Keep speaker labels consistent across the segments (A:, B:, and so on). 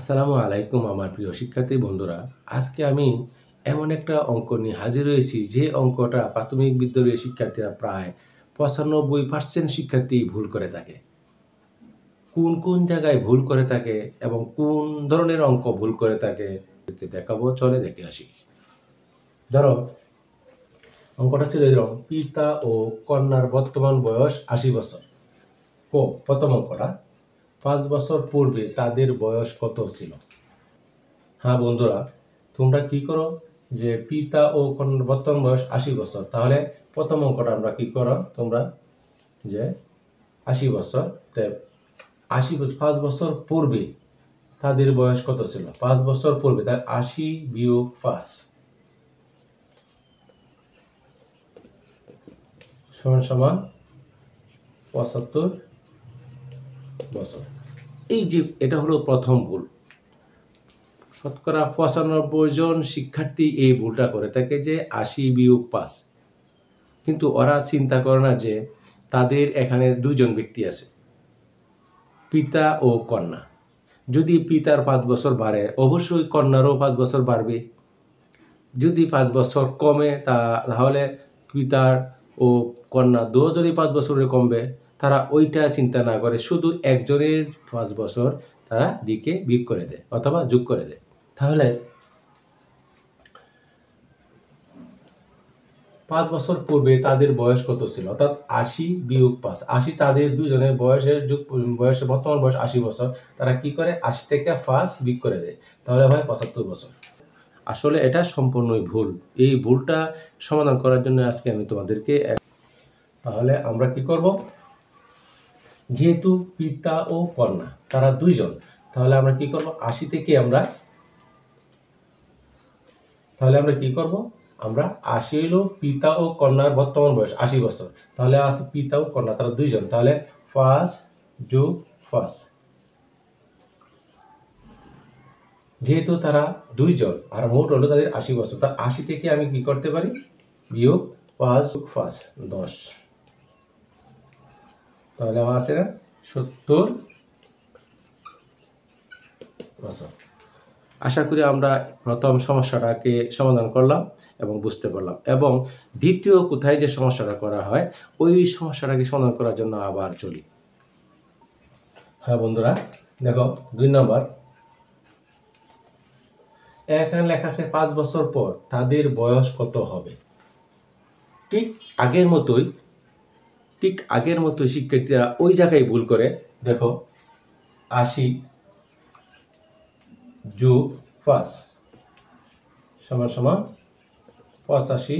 A: আসসালামু আলাইকুম আমার প্রিয় শিক্ষার্থী বন্ধুরা। আজকে আমি এমন একটা অঙ্ক নিয়ে হাজির হয়েছি যে অঙ্কটা প্রাথমিক বিদ্যালয়ের শিক্ষার্থীরা প্রায় ৯৫% শিক্ষার্থী ভুল করে থাকে। কোন কোন জায়গায় ভুল করে থাকে এবং কোন ধরনের অঙ্ক ভুল করে থাকে দেখাবো, চলে দেখে আসি। ধরো অঙ্কটা ছিল এরকম, পিতা ও কন্যার বর্তমান বয়স ৮০ বছর। প্রথম অঙ্কটা ৫ বছর পূর্বে তাদের বয়স কত ছিল। হ্যাঁ বন্ধুরা, তোমরা কি করো যে পিতা ও কন্যার বর্তমান বয়স ৮০ বছর, তাহলে প্রথম অঙ্কটা আমরা কি করো, তোমরা যে ৮০ বছর ৫ বছর পূর্বে তাদের বয়স কত ছিল। ৫ বছর পূর্বে তার ৮০ বিয়োগ ৫ সমান ৭৫ বছর। এই যে এটা হলো প্রথম ভুল। শতকরা ৯৫ জন শিক্ষার্থী এই ভুলটা করে থাকে যে ৮০ বিয়োগ ৫। কিন্তু ওরা চিন্তা করে না যে তাদের এখানে দুজন ব্যক্তি আছে, পিতা ও কন্যা। যদি পিতার ৫ বছর বাড়ে অবশ্যই কন্যারও ৫ বছর বাড়বে। যদি ৫ বছর কমে তাহলে পিতার ও কন্যা দুজনই ৫ বছরে কমবে। তারা ওইটা চিন্তা না করে শুধু একজনের ৫ বছর তারা দিকে বিয়োগ করে দেয় অথবা যোগ করে দেয়। তাহলে ৫ বছর পূর্বে তাদের বয়স কত ছিল, অর্থাৎ ৮০ বিয়োগ ৫। ৮০ তাদের দুজনের বয়সের বর্তমান বয়স ৮০ বছর। তারা কি করে ৮০ থেকে ৫ বিয়োগ করে দেয়, তাহলে হয় ৭৫ বছর। আসলে এটা সম্পূর্ণই ভুল। এই ভুলটা সমাধান করার জন্য আজকে আমি তোমাদেরকে তাহলে আমরা কি করব, যেহেতু পিতা ও কন্যা তারা দুইজন, তাহলে আমরা কি করব ৮০ থেকে তাহলে আমরা কি করব, আমরা ৮০ হলো পিতা ও কন্যার বর্তমান বয়স ৮০ বছর। তাহলে আছে পিতা ও কন্যা তারা দুইজন, তাহলে ৫ যোগ ৫। যেহেতু তারা দুইজন আর মোট হলো তাদের ৮০ বছর, তা ৮০ থেকে আমি কি করতে পারি, বিয়োগ ৫ যোগ ৫ ১০। তাহলে আমার আছে না ৭০ বছর। আশা করি আমরা প্রথম সমস্যাটাকে সমাধান করলাম এবং বুঝতে পারলাম, এবং দ্বিতীয় কোথায় যে সমস্যাটা করা হয় ওই সমস্যাটাকে সমাধান করার জন্য আবার চলি। হ্যাঁ বন্ধুরা, দেখো ২ নম্বর, এখানে লেখা আছে ৫ বছর পর তাদের বয়স কত হবে। ঠিক আগের মতোই শিক্ষার্থীরা ওই জায়গায় ভুল করে। দেখো ৮০ যোগ ৫ সমান ৮৫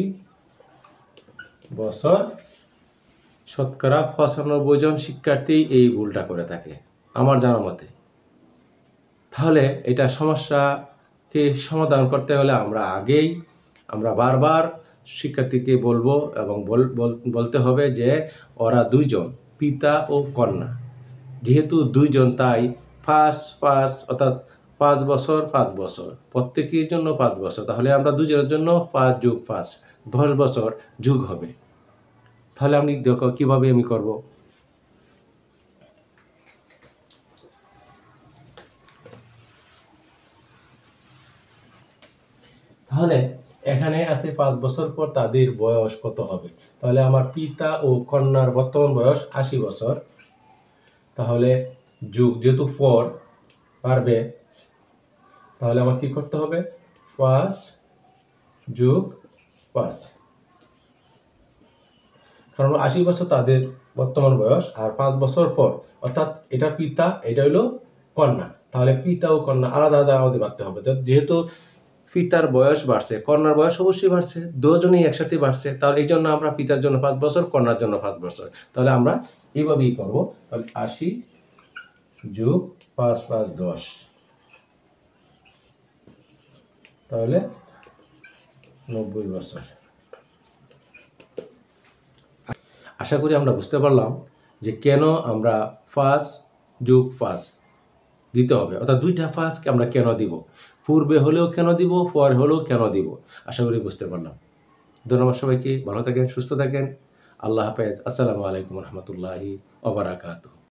A: বছর। শতকরা ৯৫ জন শিক্ষার্থী এই ভুলটা করে থাকে আমার জানা মতে। তাহলে এটা সমস্যাকে সমাধান করতে হলে আমরা বারবার শিক্ষার্থীকে বলবো এবং বলতে হবে যে ওরা দুইজন, পিতা ও কন্যা। যেহেতু দুইজন তাই ৫ অর্থাৎ ৫ বছর ৫ বছর, প্রত্যেকের জন্য ৫ বছর। তাহলে আমরা দুজনের জন্য ৫ যোগ ৫ ১০ বছর যোগ হবে। তাহলে আমি দেখো কিভাবে আমি করব। তাহলে এখানে আছে ৫ বছর পর তাদের বয়স কত হবে। তাহলে আমার পিতা ও কন্যার বর্তমান বয়স ৮০ বছর। তাহলে যোগ, যেহেতু ৪ পারবে, তাহলে আমার কি করতে হবে, ৫ যোগ ৫। কারণ ৮০ বছর তাদের বর্তমান বয়স, আর ৫ বছর পর, অর্থাৎ এটা পিতা এটা হলো কন্যা। তাহলে পিতা ও কন্যা আলাদা আলাদা আমাদের ভাবতে হবে। যেহেতু পিতার বয়স বাড়ছে, কন্যার বয়স অবশ্যই বাড়ছে, দুজনেই একসাথে বাড়ছে। তাহলে এই জন্য আমরা পিতার জন্য ৫ বছর, কন্যার জন্য ৫ বছর। তাহলে আমরা এইভাবেই করবো। তাহলে ৮০ যোগ ৫ ৫ ১০, তাহলে ৯০ বছর। আশা করি আমরা বুঝতে পারলাম যে কেন আমরা ৫ যোগ ৫ দিতে হবে, অর্থাৎ দুইটা ৫কে আমরা কেন দিব, পূর্বে হলেও কেন দিব, পরে হলেও কেন দিব। আশা করি বুঝতে পারলাম। ধন্যবাদ সবাইকে, ভালো থাকেন, সুস্থ থাকেন। আল্লাহ হাফেজ। আসসালামু আলাইকুম রহমতুল্লাহি ওয়া বারাকাতুহু।